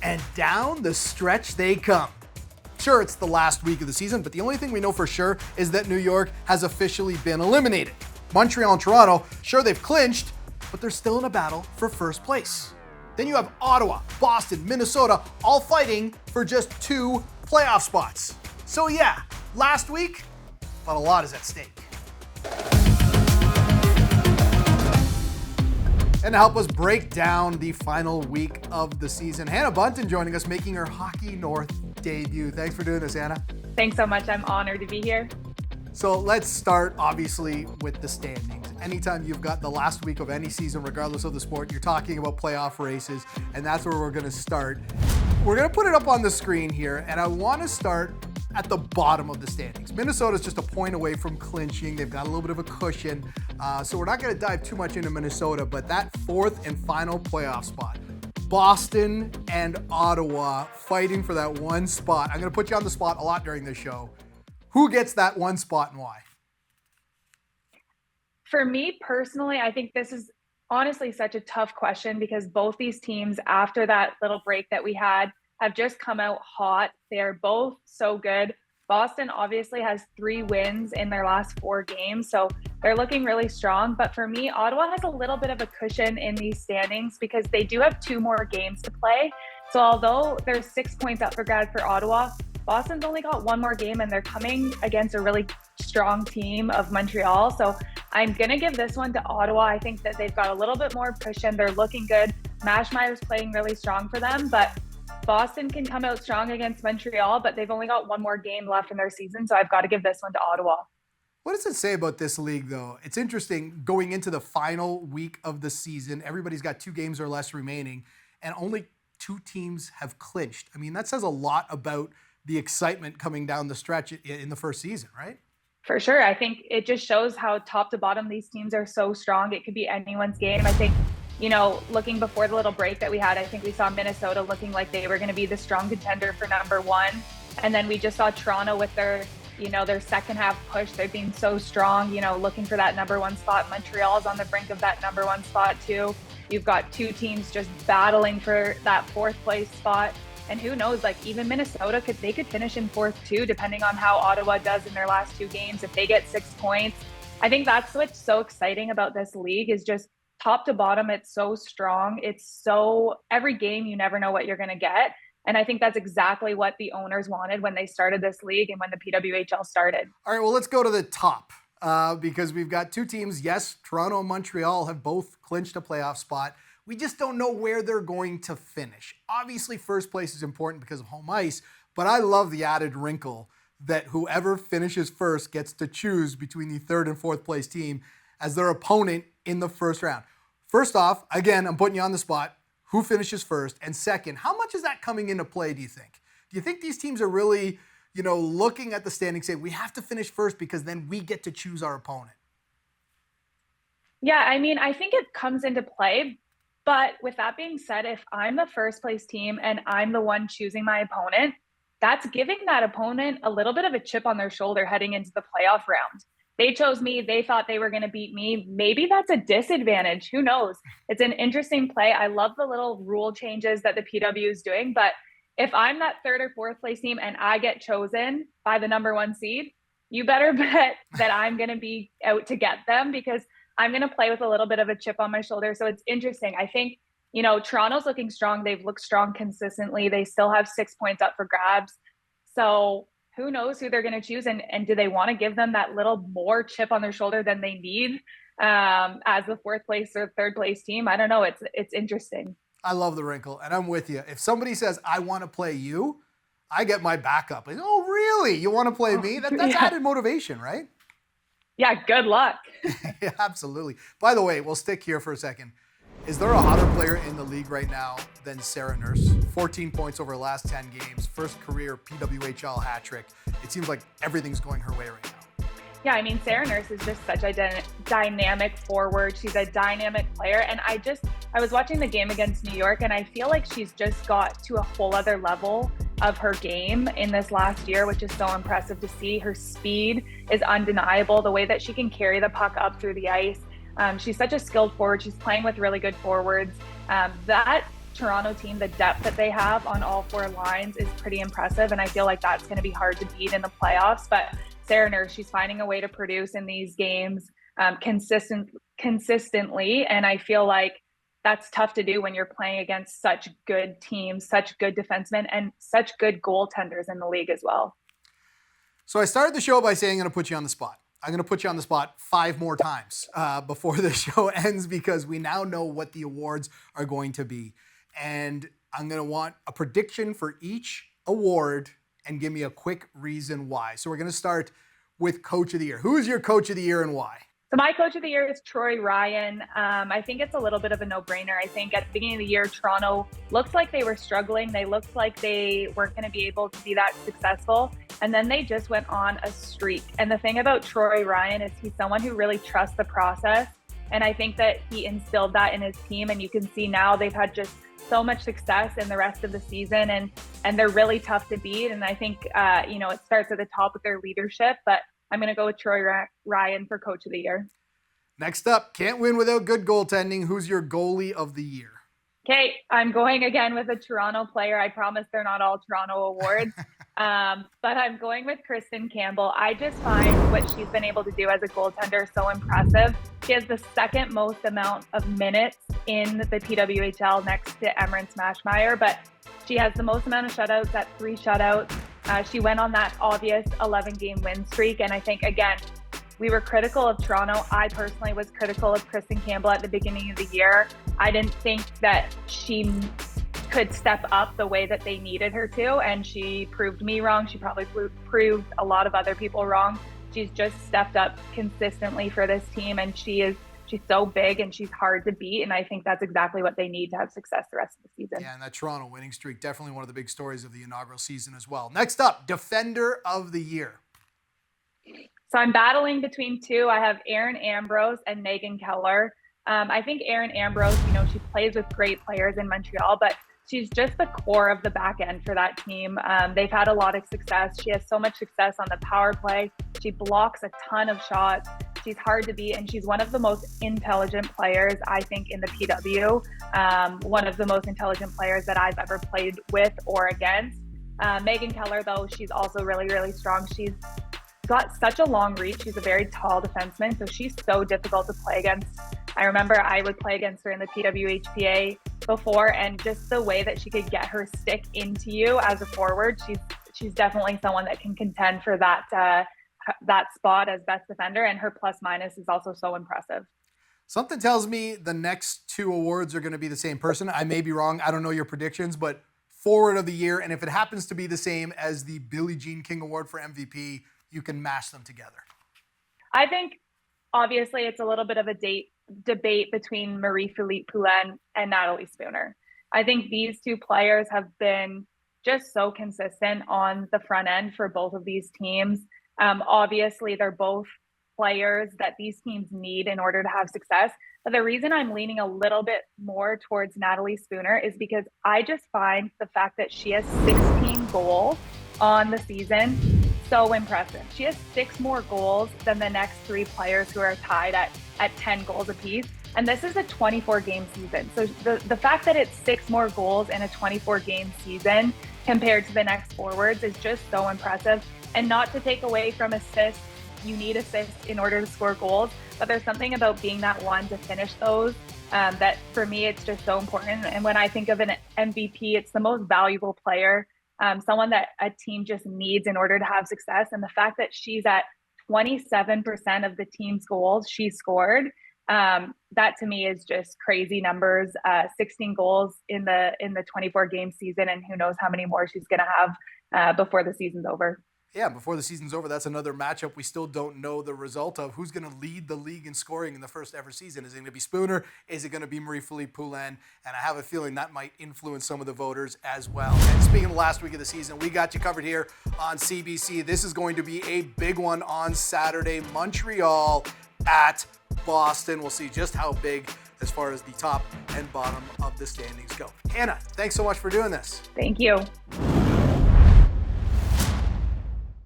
And down the stretch they come. Sure, it's the last week of the season, but the only thing we know for sure is that New York has officially been eliminated. Montreal and Toronto, sure they've clinched, but they're still in a battle for first place. Then you have Ottawa, Boston, Minnesota, all fighting for just 2 playoff spots. So yeah, last week, but a lot is at stake. And to help us break down the final week of the season, Hanna Bunton joining us, making her Hockey North debut. Thanks for doing this, Hanna. Thanks so much. I'm honored to be here. So let's start, obviously, with the standings. Anytime you've got the last week of any season, regardless of the sport, you're talking about playoff races, and that's where we're going to start. We're going to put it up on the screen here, and I want to start at the bottom of the standings. Minnesota's just a point away from clinching. They've got a little bit of a cushion, so we're not going to dive too much into Minnesota, but that 4th and final playoff spot, Boston and Ottawa fighting for that one spot. I'm going to put you on the spot a lot during this show. Who gets that one spot and why? For me personally, I think this is honestly such a tough question because both these teams, after that little break that we had, have just come out hot. They're both so good. Boston obviously has 3 wins in their last 4 games, so they're looking really strong. But for me, Ottawa has a little bit of a cushion in these standings because they do have 2 more games to play. So although there's 6 points up for grabs for Ottawa, Boston's only got 1 more game and they're coming against a really strong team of Montreal. So I'm going to give this one to Ottawa. I think that they've got a little bit more cushion. They're looking good. Mashmeyer's playing really strong for them, but Boston can come out strong against Montreal, but they've only got 1 more game left in their season. So I've got to give this one to Ottawa. What does it say about this league, though? It's interesting going into the final week of the season. Everybody's got 2 games or less remaining, and only 2 teams have clinched. I mean, that says a lot about the excitement coming down the stretch in the first season, right? For sure. I think it just shows how top to bottom these teams are so strong. It could be anyone's game. I think, looking before the little break that we had, I think we saw Minnesota looking like they were going to be the strong contender for number 1. And then we just saw Toronto with their second half push. They've been so strong, looking for that number 1 spot. Montreal's on the brink of that number 1 spot too. You've got 2 teams just battling for that 4th place spot. And who knows, even Minnesota could finish in 4th too, depending on how Ottawa does in their last 2 games. If they get 6 points, I think that's what's so exciting about this league is just top to bottom. It's so strong. Every game, you never know what you're going to get. And I think that's exactly what the owners wanted when they started this league and when the PWHL started. All right, well, let's go to the top because we've got 2 teams. Yes, Toronto and Montreal have both clinched a playoff spot. We just don't know where they're going to finish. Obviously, first place is important because of home ice, but I love the added wrinkle that whoever finishes first gets to choose between the 3rd and 4th place team as their opponent in the first round. First off, again, I'm putting you on the spot. Who finishes first? And second, how much is that coming into play, do you think? Do you think these teams are really, looking at the standings saying we have to finish first because then we get to choose our opponent? Yeah, I think it comes into play. But with that being said, if I'm the first place team and I'm the one choosing my opponent, that's giving that opponent a little bit of a chip on their shoulder heading into the playoff round. They chose me. They thought they were going to beat me. Maybe that's a disadvantage. Who knows? It's an interesting play. I love the little rule changes that the PW is doing. But if I'm that 3rd or 4th place team and I get chosen by the number 1 seed, you better bet that I'm going to be out to get them because I'm going to play with a little bit of a chip on my shoulder. So it's interesting. I think, Toronto's looking strong. They've looked strong consistently. They still have 6 points up for grabs. So who knows who they're going to choose? And do they want to give them that little more chip on their shoulder than they need as the 4th place or 3rd place team? I don't know. It's interesting. I love the wrinkle, and I'm with you. If somebody says, I want to play you, I get my backup. Like, oh, really? You want to play me? That's added motivation, right? Yeah, good luck. Yeah, absolutely. By the way, we'll stick here for a second. Is there a hotter player in the league right now than Sarah Nurse? 14 points over the last 10 games, first career PWHL hat trick. It seems like everything's going her way right now. Yeah, Sarah Nurse is just such a dynamic forward. She's a dynamic player. And I was watching the game against New York, and I feel like she's just got to a whole other level of her game in this last year, which is so impressive to see. Her speed is undeniable. The way that she can carry the puck up through the ice. She's such a skilled forward. She's playing with really good forwards. That Toronto team, the depth that they have on all four lines is pretty impressive. And I feel like that's going to be hard to beat in the playoffs. But Sarah Nurse, she's finding a way to produce in these games consistently. And I feel like that's tough to do when you're playing against such good teams, such good defensemen, and such good goaltenders in the league as well. So I started the show by saying I'm going to put you on the spot. I'm going to put you on the spot 5 more times before the show ends, because we now know what the awards are going to be. And I'm going to want a prediction for each award and give me a quick reason why. So we're going to start with Coach of the Year. Who is your Coach of the Year and why? So my Coach of the Year is Troy Ryan. I think it's a little bit of a no-brainer. I think at the beginning of the year, Toronto looked like they were struggling. They looked like they weren't going to be able to be that successful. And then they just went on a streak. And the thing about Troy Ryan is he's someone who really trusts the process. And I think that he instilled that in his team. And you can see now they've had just so much success in the rest of the season. And they're really tough to beat. And I think, it starts at the top with their leadership. But I'm going to go with Troy Ryan for Coach of the Year. Next up, can't win without good goaltending. Who's your goalie of the year? Okay, I'm going again with a Toronto player. I promise they're not all Toronto awards. But I'm going with Kristen Campbell. I just find what she's been able to do as a goaltender so impressive. She has the second most amount of minutes in the PWHL next to Emmeryn Smashmeyer, but she has the most amount of shutouts at 3 shutouts. She went on that obvious 11-game win streak. And I think, again, we were critical of Toronto. I personally was critical of Kristen Campbell at the beginning of the year. I didn't think that she could step up the way that they needed her to. And she proved me wrong. She probably proved a lot of other people wrong. She's just stepped up consistently for this team. And she's so big and she's hard to beat. And I think that's exactly what they need to have success the rest of the season. Yeah, and that Toronto winning streak, definitely one of the big stories of the inaugural season as well. Next up, Defender of the Year. So I'm battling between 2. I have Erin Ambrose and Megan Keller. I think Erin Ambrose, she plays with great players in Montreal, but she's just the core of the back end for that team. They've had a lot of success. She has so much success on the power play. She blocks a ton of shots. She's hard to beat, and she's one of the most intelligent players, I think, in the PW. One of the most intelligent players that I've ever played with or against. Megan Keller, though, she's also really, really strong. She's got such a long reach. She's a very tall defenseman, so she's so difficult to play against. I remember I would play against her in the PWHPA before, and just the way that she could get her stick into you as a forward, she's definitely someone that can contend for that spot as best defender, and her plus minus is also so impressive. Something tells me the next 2 awards are going to be the same person. I may be wrong. I don't know your predictions, but Forward of the Year, and if it happens to be the same as the Billie Jean King Award for MVP, you can mash them together. I think obviously it's a little bit of a debate between Marie-Philippe Poulin and Natalie Spooner. I think these 2 players have been just so consistent on the front end for both of these teams. Obviously, they're both players that these teams need in order to have success. But the reason I'm leaning a little bit more towards Natalie Spooner is because I just find the fact that she has 16 goals on the season so impressive. She has 6 more goals than the next 3 players who are tied at 10 goals apiece. And this is a 24-game season. So the fact that it's 6 more goals in a 24-game season compared to the next forwards is just so impressive. And not to take away from assists, you need assists in order to score goals, but there's something about being that one to finish those that for me, it's just so important. And when I think of an MVP, it's the most valuable player, someone that a team just needs in order to have success. And the fact that she's at 27% of the team's goals she scored, that to me is just crazy numbers. 16 goals in the 24-game season, and who knows how many more she's going to have before the season's over. Yeah, before the season's over, that's another matchup we still don't know the result of. Who's going to lead the league in scoring in the first ever season? Is it going to be Spooner? Is it going to be Marie-Philippe Poulin? And I have a feeling that might influence some of the voters as well. And speaking of the last week of the season, we got you covered here on CBC. This is going to be a big one on Saturday. Montreal at Boston. We'll see just how big as far as the top and bottom of the standings go. Hanna, thanks so much for doing this. Thank you.